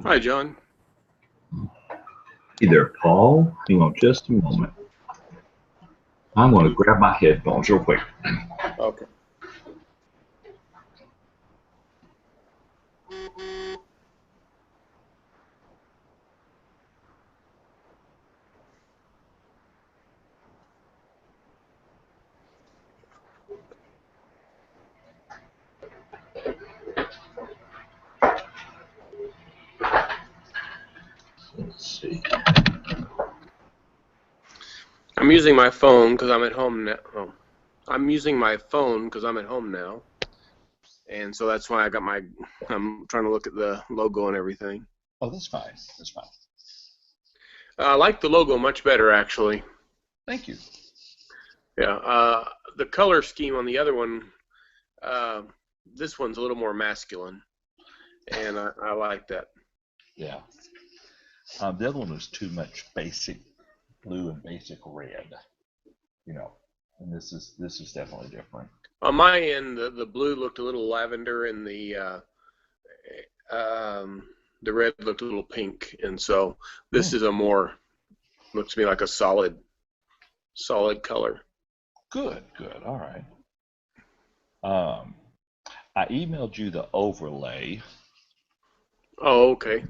Hi, John. Hey there, Paul. Hang on just a moment. I'm going to grab my headphones real quick. Okay. I'm using my phone because I'm at home now. Oh, I'm using my phone because I'm at home now, and so that's why I'm trying to look at the logo and everything. Oh, that's fine. That's fine. I like the logo much better, actually. Thank you. Yeah. The color scheme on the other one, this one's a little more masculine, and I like that. Yeah. The other one was too much basic blue and basic red, and this is definitely different. On my end, the blue looked a little lavender, and the red looked a little pink, and so this is looks to me like a solid color. Good. All right. I emailed you the overlay. Oh, okay.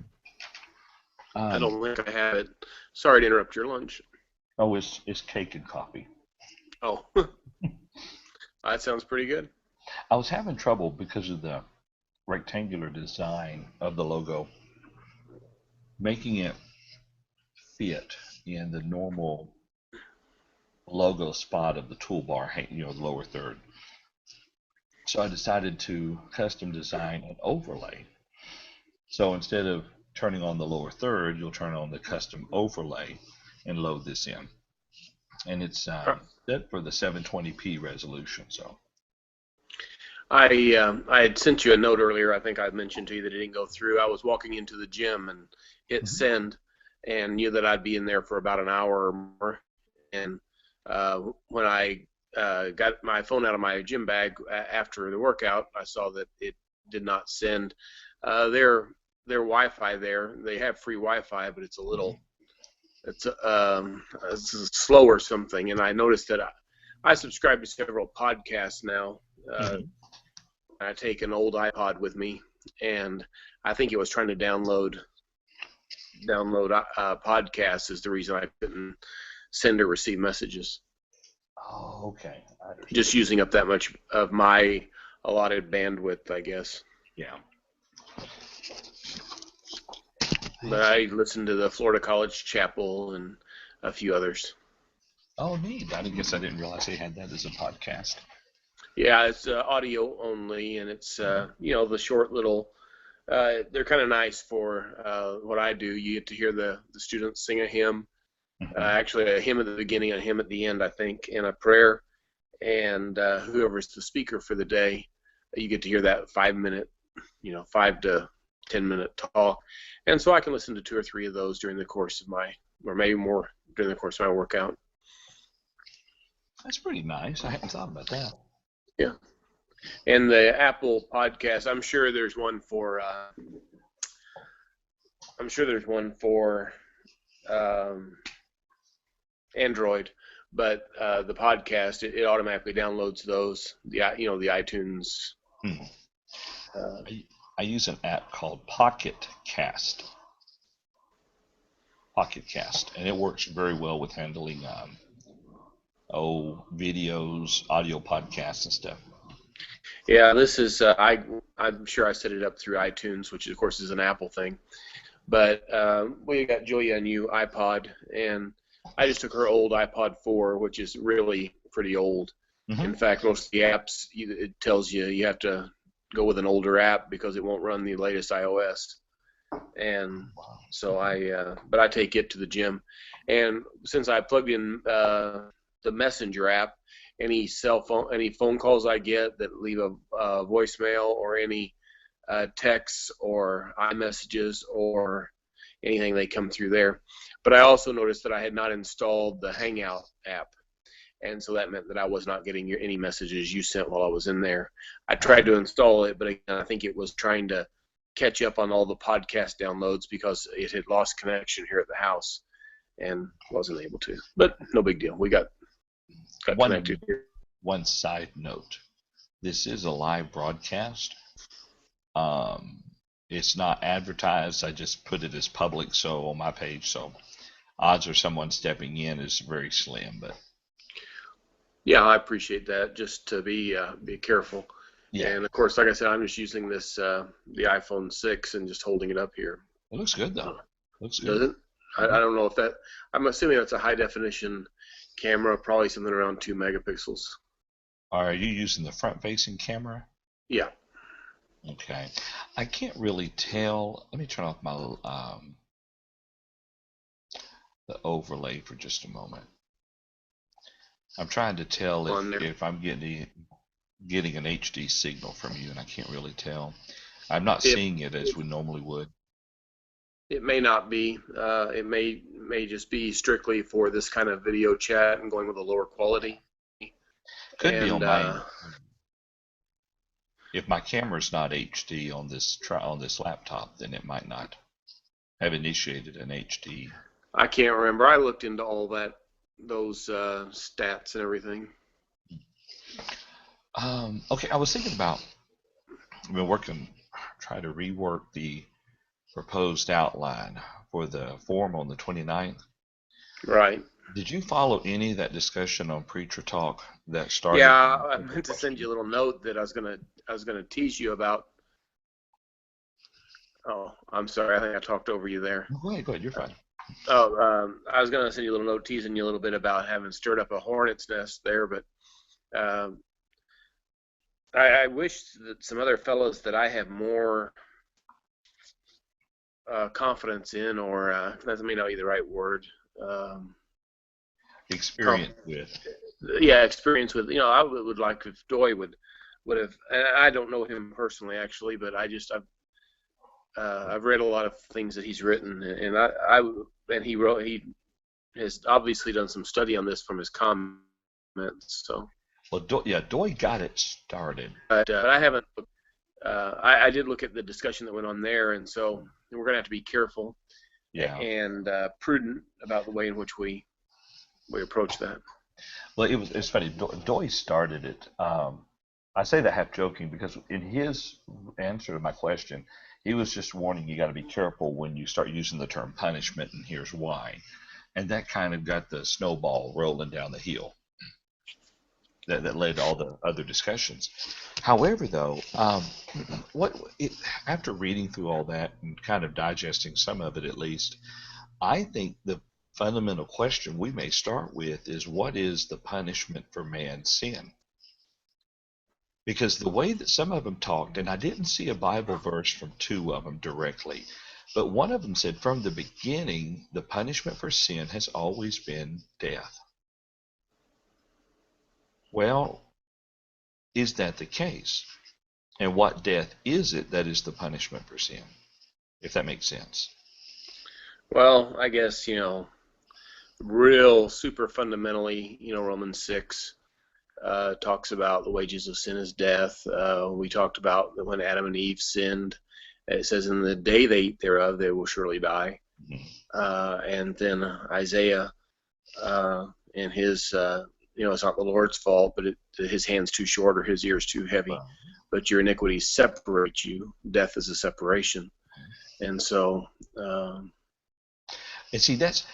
I don't think I have it. Sorry to interrupt your lunch. Oh, it's cake and coffee. Oh, that sounds pretty good. I was having trouble because of the rectangular design of the logo, making it fit in the normal logo spot of the toolbar, the lower third. So I decided to custom design an overlay. So instead of turning on the lower third, you'll turn on the custom overlay and load this in. And it's set for the 720p resolution. So I had sent you a note earlier. I think I mentioned to you that it didn't go through. I was walking into the gym and hit send, and knew that I'd be in there for about an hour or more. And when I got my phone out of my gym bag after the workout, I saw that it did not send. Their Wi-Fi there, they have free Wi-Fi, but it's a little, it's slow or something. And I noticed that I subscribe to several podcasts now. I take an old iPod with me, and I think it was trying to download podcasts is the reason I couldn't send or receive messages. Oh, okay. Just using up that much of my allotted bandwidth, I guess. Yeah. But I listened to the Florida College Chapel and a few others. Oh, neat. I didn't realize they had that as a podcast. Yeah, it's audio only, and it's the short little. They're kind of nice for what I do. You get to hear the students sing a hymn, actually a hymn at the beginning, a hymn at the end, I think, and a prayer. And whoever's the speaker for the day, you get to hear that 5 to 10 minute talk. And so I can listen to 2 or 3 of those during the course of or maybe more during the course of my workout. That's pretty nice. I hadn't thought about that. Yeah. And the Apple podcast, I'm sure there's one for Android, but the podcast it automatically downloads those. The iTunes. I use an app called Pocket Cast, and it works very well with handling videos, audio podcasts, and stuff. Yeah, this is I'm sure I set it up through iTunes, which of course is an Apple thing. But we got Julia a new iPod, and I just took her old iPod 4, which is really pretty old. In fact, most of the apps, it tells you have to go with an older app because it won't run the latest iOS. And so but I take it to the gym. And since I plugged in the Messenger app, any phone calls I get that leave a voicemail, or any texts or iMessages or anything, they come through there. But I also noticed that I had not installed the Hangout app, and so that meant that I was not getting any messages you sent while I was in there. I tried to install it, but again, I think it was trying to catch up on all the podcast downloads because it had lost connection here at the house and wasn't able to. But no big deal. We got connected here. One side note: this is a live broadcast. It's not advertised. I just put it as public, so on my page. So odds of someone stepping in is very slim. But yeah, I appreciate that. Just to be careful. Yeah. And of course, like I said, I'm just using the iPhone 6 and just holding it up here. It looks good though. Looks good. Does it? I don't know if that. I'm assuming that's a high definition camera, probably something around 2 megapixels. Are you using the front-facing camera? Yeah. Okay. I can't really tell. Let me turn off my the overlay for just a moment. I'm trying to tell if I'm getting an HD signal from you, and I can't really tell. I'm not seeing it as we normally would. It may not be. It may just be strictly for this kind of video chat and going with a lower quality. Could be on mine. If my camera's not HD on this laptop, then it might not have initiated an HD. I can't remember. I looked into all those stats and everything. Okay, I was thinking about. I've been trying to rework the proposed outline for the forum on the 29th. Right. Did you follow any of that discussion on Preacher Talk that started? Yeah, I meant to send you a little note that I was gonna tease you about. Oh, I'm sorry. I think I talked over you there. Go ahead. You're fine. I was gonna send you a little note teasing you a little bit about having stirred up a hornet's nest there, but I wish that some other fellows that I have more confidence in, or that may not be the right word. Experience with. Yeah, experience with. I would like if Doy would have. And I don't know him personally actually, but I've read a lot of things that he's written, and he has obviously done some study on this from his comments. So. Well, Doy got it started. But I haven't. I did look at the discussion that went on there, and so we're going to have to be careful and prudent about the way in which we approach that. Well, it's funny. Doy started it. I say that half joking because in his answer to my question, he was just warning you got to be careful when you start using the term punishment, and here's why. And that kind of got the snowball rolling down the hill. That led to all the other discussions. However, though, after reading through all that and kind of digesting some of it at least, I think the fundamental question we may start with is, what is the punishment for man's sin? Because the way that some of them talked, and I didn't see a Bible verse from two of them directly, but one of them said from the beginning, the punishment for sin has always been death. Well, is that the case? And what death is it that is the punishment for sin? If that makes sense. Well, I guess, real super fundamentally, Romans 6 talks about the wages of sin is death. We talked about that when Adam and Eve sinned, it says in the day they eat thereof, they will surely die. Mm-hmm. And then Isaiah in his... it's not the Lord's fault, but his hand's too short or his ear's too heavy. Wow. But your iniquities separate you. Death is a separation, and so. And see, that's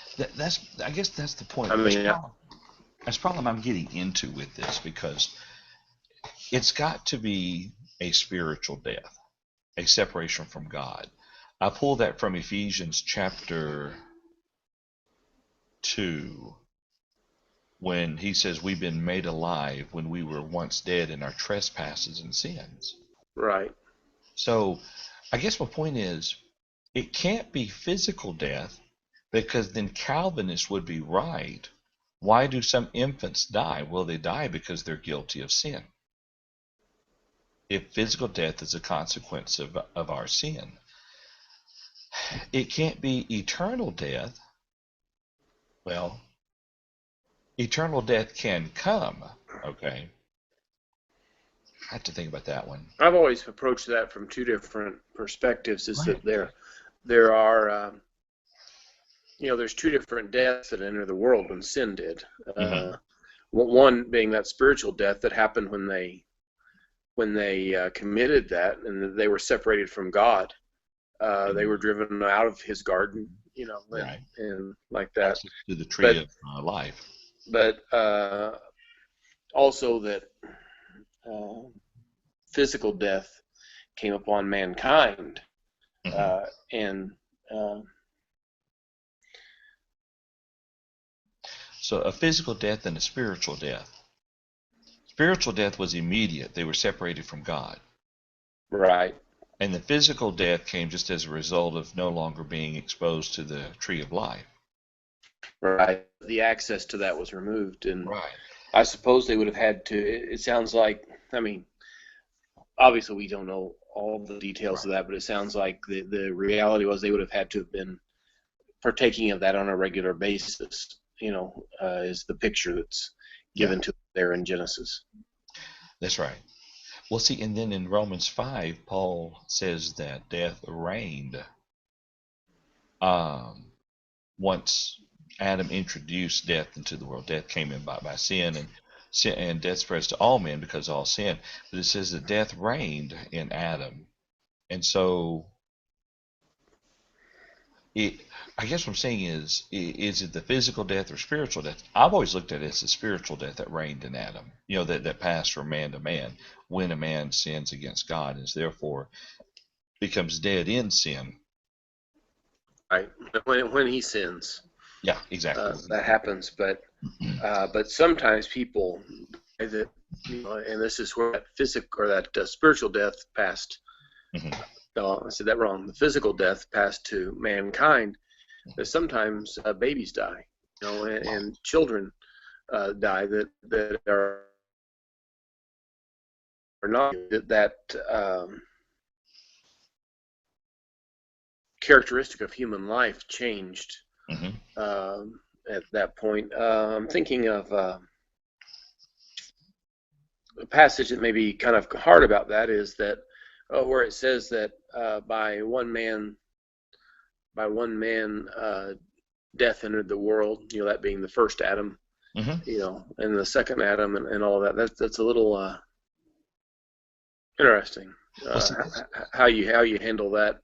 I guess that's the point. That's problem I'm getting into with this, because it's got to be a spiritual death, a separation from God. I pull that from Ephesians chapter 2. When he says we've been made alive when we were once dead in our trespasses and sins. Right. So I guess my point is, it can't be physical death, because then Calvinists would be right. Why do some infants die? Well, they die because they're guilty of sin. If physical death is a consequence of our sin. It can't be eternal death. Well, eternal death can come, okay? I have to think about that one. I've always approached that from two different perspectives. Is that there are, there's two different deaths that enter the world when sin did. Mm-hmm. One being that spiritual death that happened when they committed that, and they were separated from God. Mm-hmm. They were driven out of His garden, right. and like that. To the tree of life. But also that physical death came upon mankind, mm-hmm. And So a physical death and a spiritual death. Spiritual death was immediate. They were separated from God. Right. And the physical death came just as a result of no longer being exposed to the tree of life. Right. The access to that was removed, and Right. I suppose they would have had to. It sounds like, I mean, obviously we don't know all the details of that, but it sounds like the reality was they would have had to have been partaking of that on a regular basis. Is the picture that's given to there in Genesis. That's right. Well, see, and then in Romans 5, Paul says that death reigned once Adam introduced death into the world. Death came in by sin, and death spreads to all men because of all sin. But it says that death reigned in Adam. And so I guess what I'm saying is it the physical death or spiritual death? I've always looked at it as the spiritual death that reigned in Adam, that passed from man to man when a man sins against God and therefore becomes dead in sin. Right. When he sins. Yeah, exactly. That happens, but sometimes people that, and this is where that physical or that spiritual death passed. No, I said that wrong. The physical death passed to mankind. That sometimes babies die, and children die that are not that characteristic of human life changed at that point. I'm thinking of a passage that may be kind of hard about that is that where it says that by one man death entered the world, that being the first Adam, and the second Adam and all of that. That's a little interesting how you handle that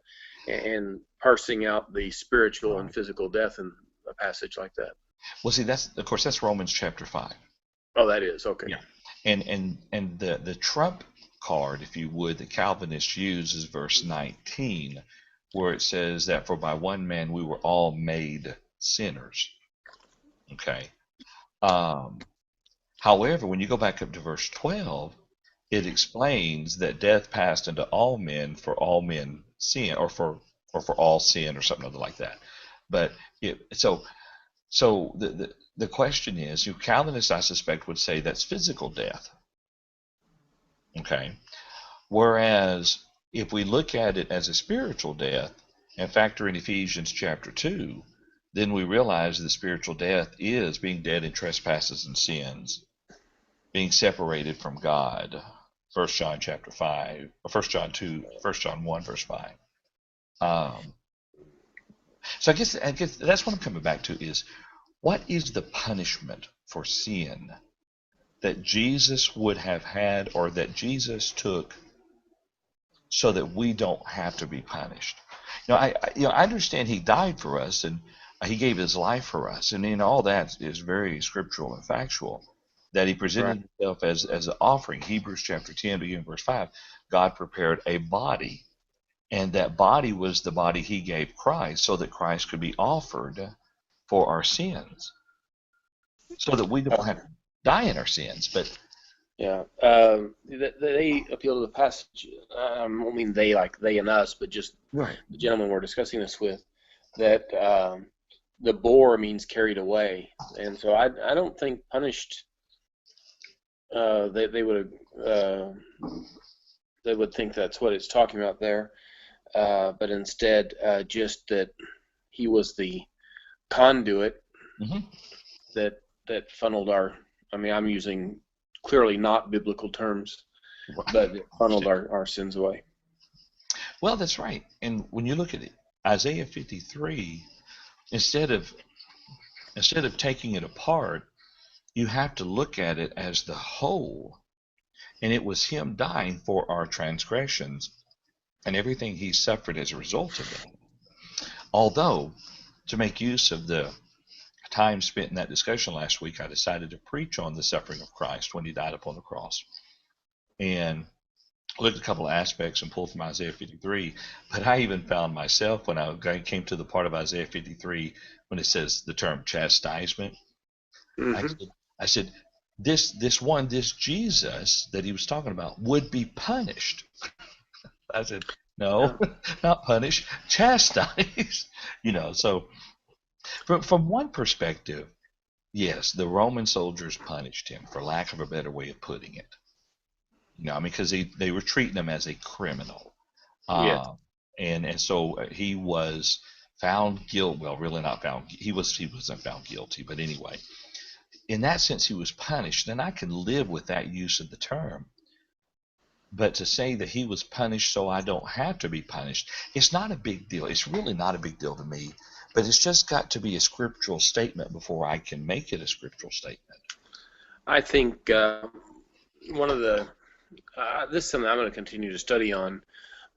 and parsing out the spiritual and physical death in a passage like that. Well, see, that's Romans chapter 5. Oh, that is okay. Yeah. And the trump card, if you would, that Calvinists use is verse 19, where it says that for by one man we were all made sinners. Okay. However, when you go back up to verse 12, it explains that death passed into all men for all men sin, or for all sin, or something like that. But so the question is, Calvinists, I suspect, would say that's physical death. Okay. Whereas if we look at it as a spiritual death and factor in Ephesians chapter 2, then we realize the spiritual death is being dead in trespasses and sins, being separated from God. 1 John chapter 5, or 1 John 2, 1 John 1 verse 5. So I guess that's what I'm coming back to is, what is the punishment for sin that Jesus would have had, or that Jesus took, so that we don't have to be punished? I understand he died for us and he gave his life for us, and all that is very scriptural and factual. That he presented himself as an offering. Hebrews chapter 10, beginning verse 5, God prepared a body, and that body was the body he gave Christ, so that Christ could be offered for our sins, so that we don't have to die in our sins. But they appeal to the passage. I don't mean they like they and us, but just the gentleman we're discussing this with, that the bore means carried away, and so I don't think punished. They would think that's what it's talking about there, but instead just that he was the conduit that funneled our. I mean, I'm using clearly not biblical terms, but it funneled our sins away. Well, that's right. And when you look at it, Isaiah 53, instead of taking it apart, you have to look at it as the whole. And it was him dying for our transgressions and everything he suffered as a result of that. Although, to make use of the time spent in that discussion last week, I decided to preach on the suffering of Christ when he died upon the cross. And looked at a couple of aspects and pulled from Isaiah 53. But I even found myself, when I came to the part of Isaiah 53 when it says the term chastisement, I Hmm. said, I said, this Jesus that he was talking about would be punished. I said, Yeah. no, not punished, chastised. So from one perspective, yes, the Roman soldiers punished him, for lack of a better way of putting it. I mean, because they were treating him as a criminal. Yes. Uh, and so he was found guilty. Well, really not found. He wasn't found guilty, but anyway, in that sense, he was punished. And I can live with that use of the term. But to say that he was punished so I don't have to be punished, it's not a big deal. It's really not a big deal to me. But it's just got to be a scriptural statement before I can make it a scriptural statement. I think one of the this is something I'm going to continue to study on,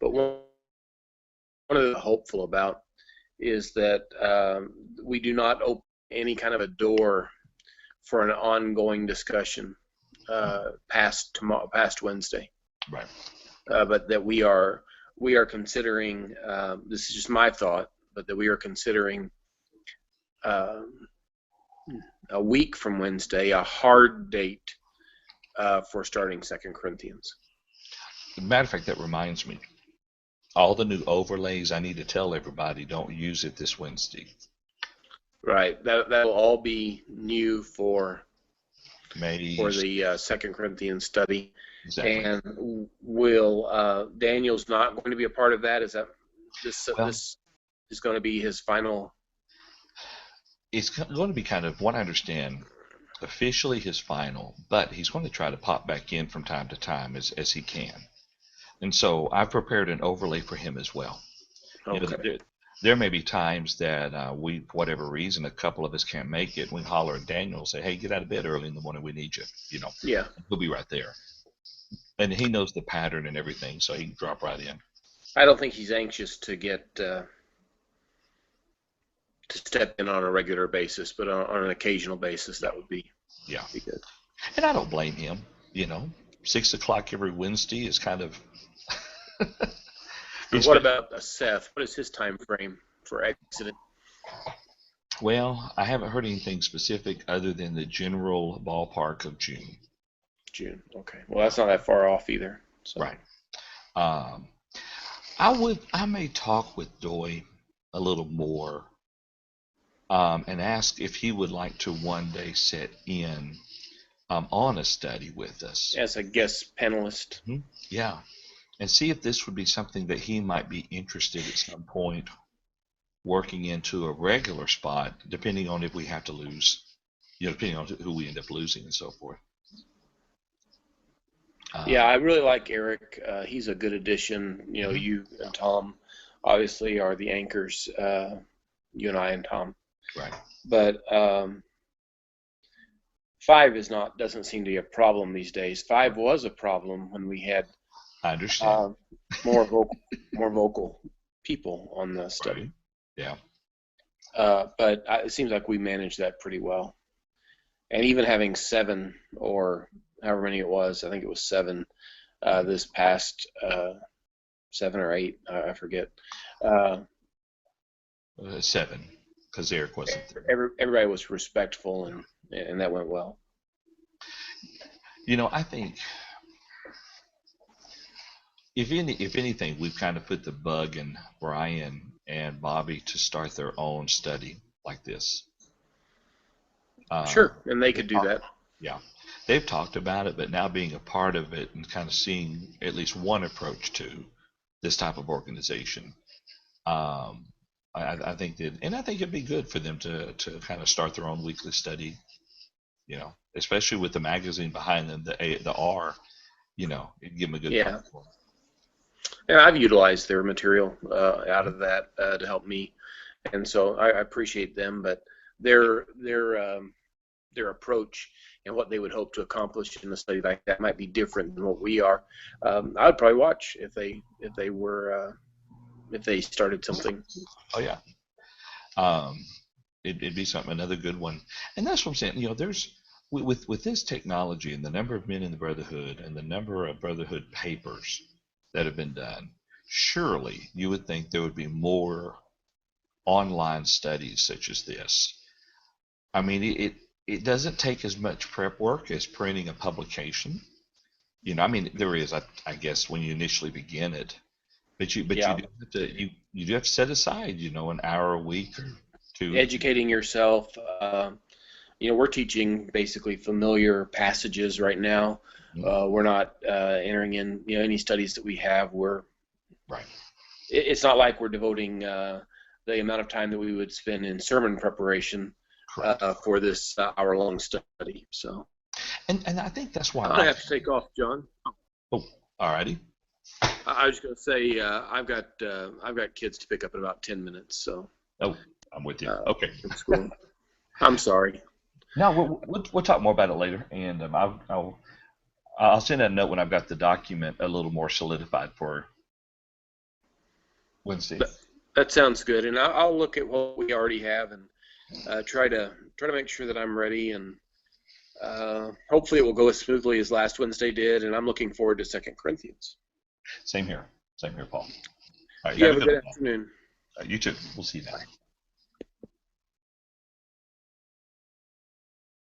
but one of the hopeful about is that we do not open any kind of a door for an ongoing discussion past Wednesday, Right. but that we are considering. This is just my thought, but that we are considering uh, a week from Wednesday a hard date for starting Second Corinthians. As a matter of fact, that reminds me. All the new overlays, I need to tell everybody, don't use it this Wednesday. Right. That will all be new for May. the Second Corinthians study. Exactly. And will Daniel's not going to be a part of that? Is that Well, this is going to be his final? it's going to be kind of, what I understand, officially his final, but he's going to try to pop back in from time to time as he can. And so I've prepared an overlay for him as well. Okay. There may be times that we, for whatever reason, a couple of us can't make it. We holler at Daniel and say, hey, get out of bed early in the morning. We need you. Yeah. He'll be right there. And he knows the pattern and everything, so he can drop right in. I don't think he's anxious to get to step in on a regular basis, but on an occasional basis, that would be Yeah. good. And I don't blame him. 6 o'clock every Wednesday is kind of. What about Seth? What is his time frame for exiting? Well, I haven't heard anything specific other than the general ballpark of June. June. Okay. Well, that's not that far off either. So. Right. Um, I may talk with Doy a little more, and ask if he would like to one day sit in on a study with us. As a guest panelist. Yeah. And see if this would be something that he might be interested at some point working into a regular spot, depending on if we have to lose, depending on who we end up losing and so forth. Yeah, I really like Eric. He's a good addition. You and Tom obviously are the anchors. You and I and Tom. Right. But 5 doesn't seem to be a problem these days. 5 was a problem when we had I understand. more vocal people on the study. Right. Yeah. But it seems like we managed that pretty well. And even having 7 or however many it was, I think it was 7 this past 7 or 8, I forget. 7, because Eric wasn't there. Everybody was respectful, and that went well. I think if anything, we've kind of put the bug in Brian and Bobby to start their own study like this. Sure, and they could do that. Yeah, they've talked about it, but now being a part of it and kind of seeing at least one approach to this type of organization, I think I think it'd be good for them to kind of start their own weekly study. Especially with the magazine behind them, the R, it'd give them a good platform. And I've utilized their material out of that to help me, and so I appreciate them. But their approach and what they would hope to accomplish in a study like that might be different than what we are. I would probably watch if they started something. Oh yeah, it'd be something, another good one. And that's what I'm saying. There's with this technology and the number of men in the Brotherhood and the number of Brotherhood papers that have been done, surely you would think there would be more online studies such as this. I mean, it doesn't take as much prep work as printing a publication. I mean, there is, I guess, when you initially begin it, but you Yeah, do have to you do have to set aside, an hour a week or two. educating yourself. We're teaching basically familiar passages right now. Mm, We're not entering in any studies that we have. right. It's not like we're devoting the amount of time that we would spend in sermon preparation Correct. for this hour-long study. So And I think that's why I'm gonna have to take off, John. oh, alrighty. I was going to say I've got kids to pick up in about 10 minutes, so Oh, I'm with you. uh, Okay. from school. I'm sorry. No, we'll talk more about it later, and I'll send a note when I've got the document a little more solidified for Wednesday. That sounds good, and I'll look at what we already have and try to make sure that I'm ready, and hopefully it will go as smoothly as last Wednesday did. And I'm looking forward to 2 Corinthians. Same here, Paul. All right, You have have a a good good one. afternoon. You too. We'll see you now. Bye.